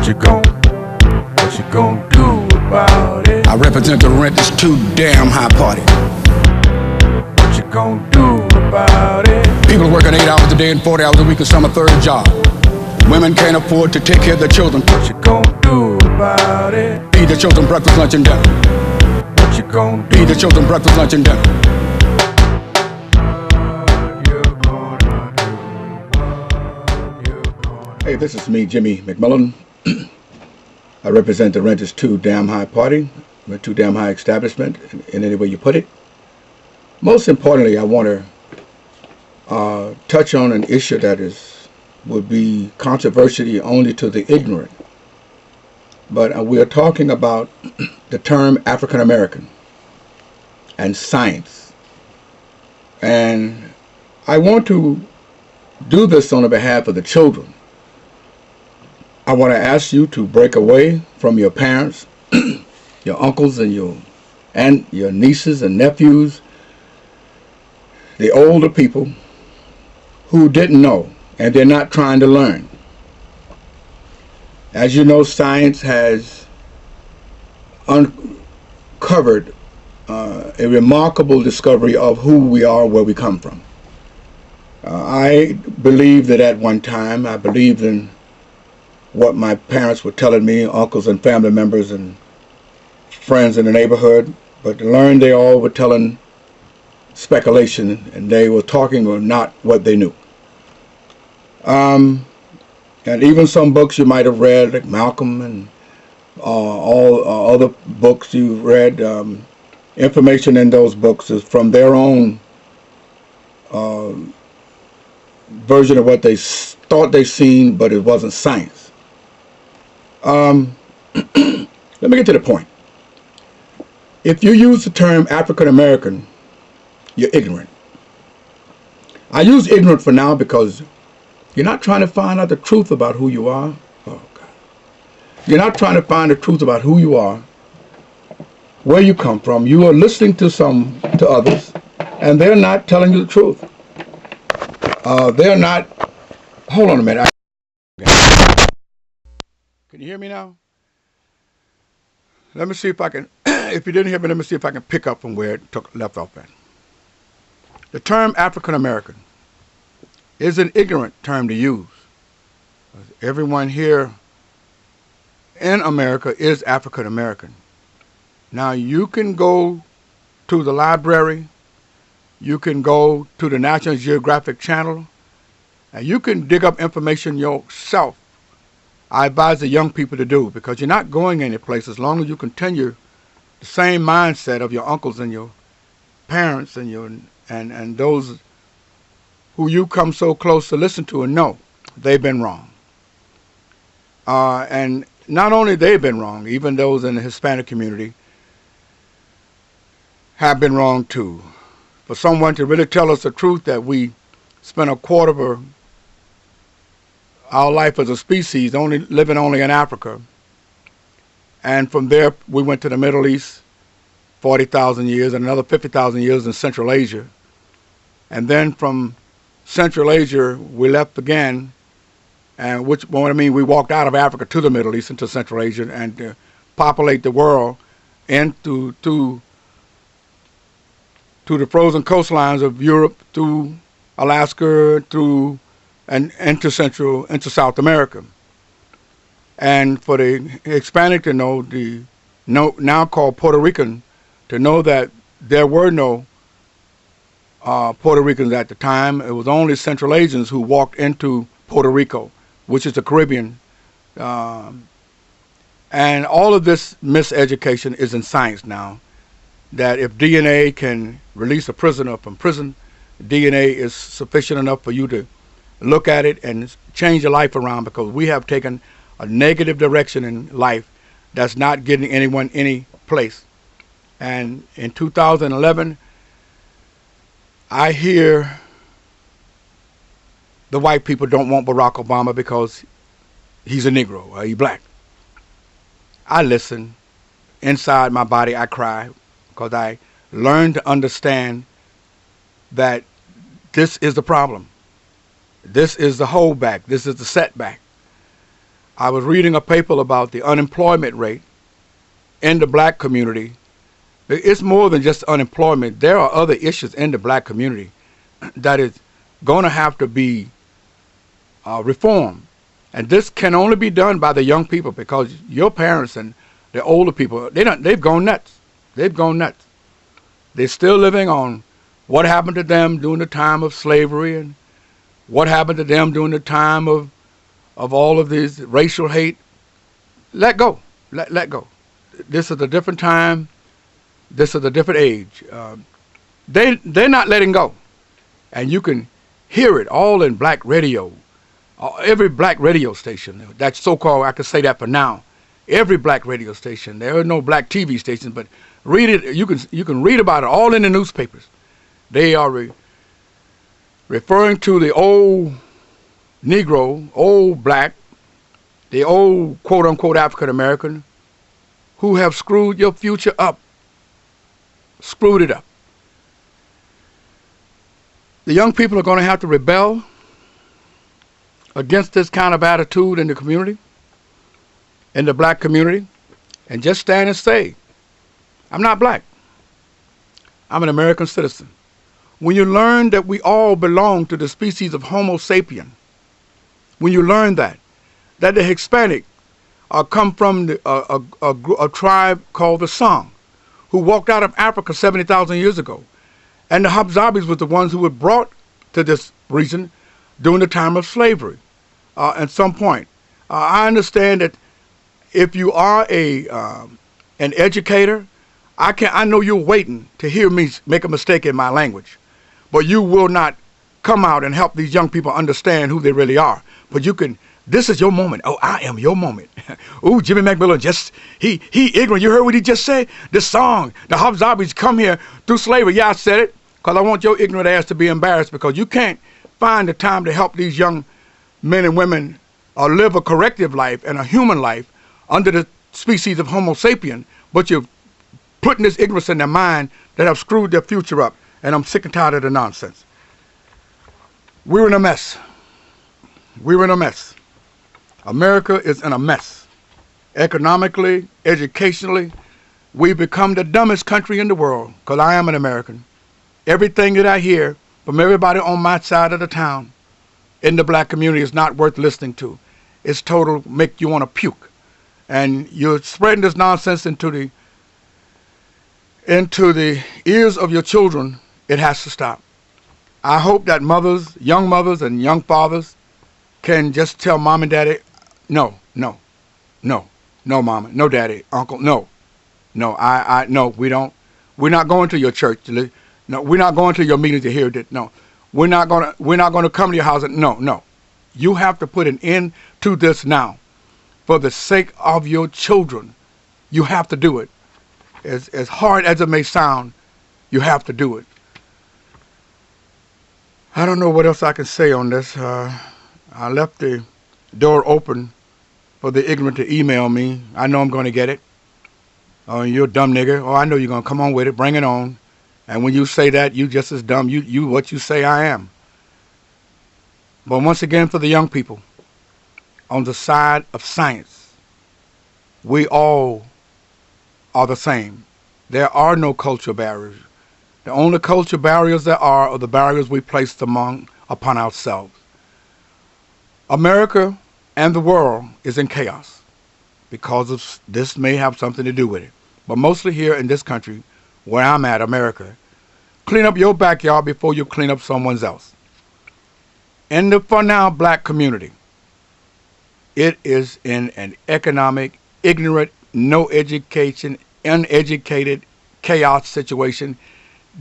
What you gon' do about it? I represent the rent is too damn high party. What you gon' do about it? People working 8 hours a day and 40 hours a week and some a third job. Women can't afford to take care of their children. What you gon' do about it? Feed the children breakfast, lunch, and dinner. What you gon' do? Feed the children breakfast, lunch, and dinner. Hey, this is me, Jimmy McMillan. I represent the Rent is Too Damn High Party, the Too Damn High establishment, in any way you put it. Most importantly, I want to touch on an issue that would be controversial only to the ignorant. But we are talking about the term African American and science. And I want to do this on the behalf of the children. I want to ask you to break away from your parents, your uncles and your nieces and nephews, the older people who didn't know and they're not trying to learn. As you know, science has uncovered a remarkable discovery of who we are, where we come from. I believe that at one time, I believed in what my parents were telling me, uncles and family members and friends in the neighborhood, but to learn they all were telling speculation and they were talking or not what they knew. And even some books you might have read, like Malcolm and all other books you've read, information in those books is from their own version of what they thought they seen, but it wasn't science. Let me get to the point. If you use the term African American, you're ignorant. I use ignorant for now because you're not trying to find out the truth about who you are. Oh, God. You're not trying to find the truth about who you are, where you come from. You are listening to others, and they're not telling you the truth. They're not. Hold on a minute. Can you hear me now? Let me see if I can. If you didn't hear me, let me see if I can pick up from where it left off at. The term African American is an ignorant term to use. Everyone here in America is African American. Now you can go to the library, you can go to the National Geographic Channel, and you can dig up information yourself. I advise the young people to do, because you're not going any place as long as you continue the same mindset of your uncles and your parents and and those who you come so close to listen to and know they've been wrong. And not only they've been wrong, even those in the Hispanic community have been wrong too. For someone to really tell us the truth that we spent a quarter of our life as a species living only in Africa, and from there we went to the Middle East, 40,000 years, and another 50,000 years in Central Asia. And then from Central Asia, we left again, and we walked out of Africa to the Middle East, into Central Asia, and to populate the world into to the frozen coastlines of Europe, through Alaska, and into South America. And for the Hispanic to know, now called Puerto Rican, to know that there were no Puerto Ricans at the time. It was only Central Asians who walked into Puerto Rico, which is the Caribbean. And all of this miseducation is in science now, that if DNA can release a prisoner from prison, DNA is sufficient enough for you to look at it and change your life around, because we have taken a negative direction in life that's not getting anyone any place. And in 2011, I hear the white people don't want Barack Obama because he's a Negro or he's black. I listen. Inside my body, I cry, because I learned to understand that this is the problem. This is the holdback. This is the setback. I was reading a paper about the unemployment rate in the black community. It's more than just unemployment. There are other issues in the black community that is going to have to be reformed. And this can only be done by the young people, because your parents and the older people, they've gone nuts. They've gone nuts. They're still living on what happened to them during the time of slavery and what happened to them during the time of all of this racial hate. Let go. Let go. This is a different time. This is a different age. They're not letting go. And you can hear it all in black radio. Every black radio station. That's so-called, I can say that for now. Every black radio station. There are no black TV stations, but read it. You can read about it all in the newspapers. They are referring to the old Negro, old black, the old quote-unquote African-American who have screwed your future up. Screwed it up. The young people are going to have to rebel against this kind of attitude in the community, in the black community, and just stand and say, I'm not black. I'm an American citizen. When you learn that we all belong to the species of Homo sapien, when you learn that the Hispanic come from a tribe called the Song, who walked out of Africa 70,000 years ago, and the Habsabis was the ones who were brought to this region during the time of slavery. At some point, I understand that if you are an educator, I know you're waiting to hear me make a mistake in my language, but you will not come out and help these young people understand who they really are. But you can. This is your moment. Oh, I am your moment. Ooh, Jimmy McMillan he ignorant. You heard what he just said? The Song, the Habsabis come here through slavery. Yeah, I said it because I want your ignorant ass to be embarrassed, because you can't find the time to help these young men and women live a corrective life and a human life under the species of Homo sapien, but you're putting this ignorance in their mind that have screwed their future up. And I'm sick and tired of the nonsense. We're in a mess. We're in a mess. America is in a mess. Economically, educationally, we've become the dumbest country in the world, because I am an American. Everything that I hear from everybody on my side of the town in the black community is not worth listening to. It's total make you want to puke. And you're spreading this nonsense into the ears of your children. It has to stop. I hope that young mothers and young fathers can just tell mom and daddy, no, mama, no daddy, uncle, no, we're not going to your church. No, we're not going to your meeting to hear that. No, we're not going to come to your house. No. You have to put an end to this now. For the sake of your children, you have to do it. As hard as it may sound, you have to do it. I don't know what else I can say on this. I left the door open for the ignorant to email me. I know I'm going to get it. Oh, you're a dumb nigger. Oh, I know you're going to come on with it. Bring it on. And when you say that, you just as dumb. You what you say I am. But once again, for the young people, on the side of science, we all are the same. There are no cultural barriers. The only cultural barriers there are the barriers we placed upon ourselves. America and the world is in chaos because of this. May have something to do with it. But mostly here in this country, where I'm at, America, clean up your backyard before you clean up someone else. In the for now black community, it is in an economic, ignorant, no education, uneducated chaos situation.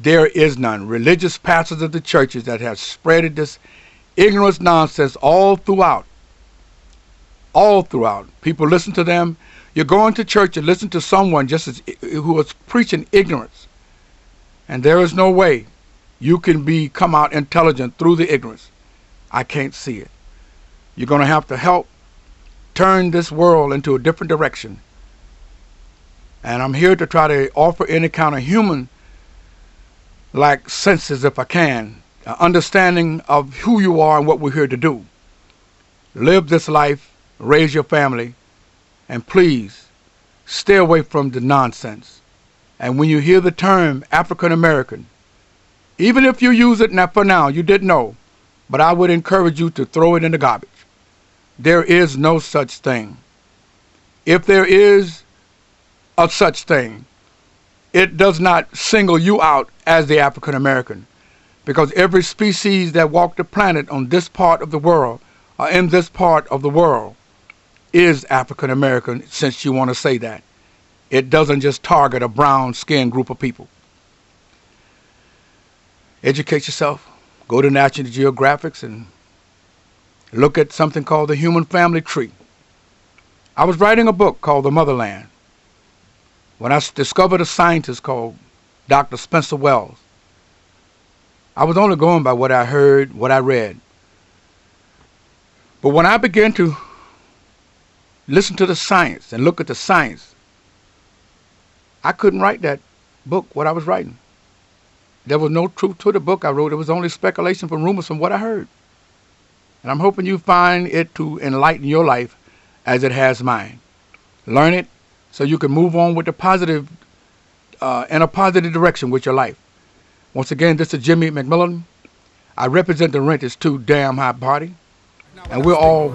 There is none. Religious pastors of the churches that have spreaded this ignorance nonsense all throughout. All throughout. People listen to them. You're going to church and listen to someone who is preaching ignorance. And there is no way you can come out intelligent through the ignorance. I can't see it. You're going to have to help turn this world into a different direction. And I'm here to try to offer any kind of human-like senses, if I can, understanding of who you are and what we're here to do. Live this life raise your family, and please stay away from the nonsense. And when you hear the term African American, even if you use it now for now, you didn't know, but I would encourage you to throw it in the garbage. There is no such thing. If there is a such thing, it does not single you out as the African American, because every species that walked the planet on this part of the world, or in this part of the world, is African American, since you want to say that. It doesn't just target a brown-skinned group of people. Educate yourself. Go to National Geographic and look at something called the human family tree. I was writing a book called The Motherland when I discovered a scientist called Dr. Spencer Wells. I was only going by what I heard, what I read. But when I began to listen to the science and look at the science, I couldn't write that book, what I was writing. There was no truth to the book I wrote. It was only speculation from rumors from what I heard. And I'm hoping you find it to enlighten your life as it has mine. Learn it so you can move on with the positive, in a positive direction with your life. Once again, this is Jimmy McMillan. I represent the Rent is Too Damn High party. And we're all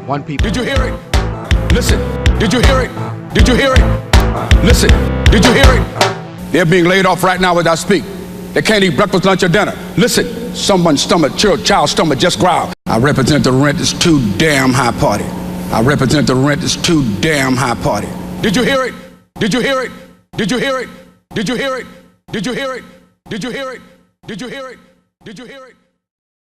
one people. Did you hear it? Listen. Did you hear it? Did you hear it? Listen. Did you hear it? They're being laid off right now as I speak. They can't eat breakfast, lunch, or dinner. Listen. Someone's stomach, child's stomach just growled. I represent the Rent is Too Damn High party. I represent the Rent is Too Damn High party. Did you hear it? Did you hear it? Did you hear it? Did you hear it? Did you hear it? Did you hear it? Did you hear it? Did you hear it?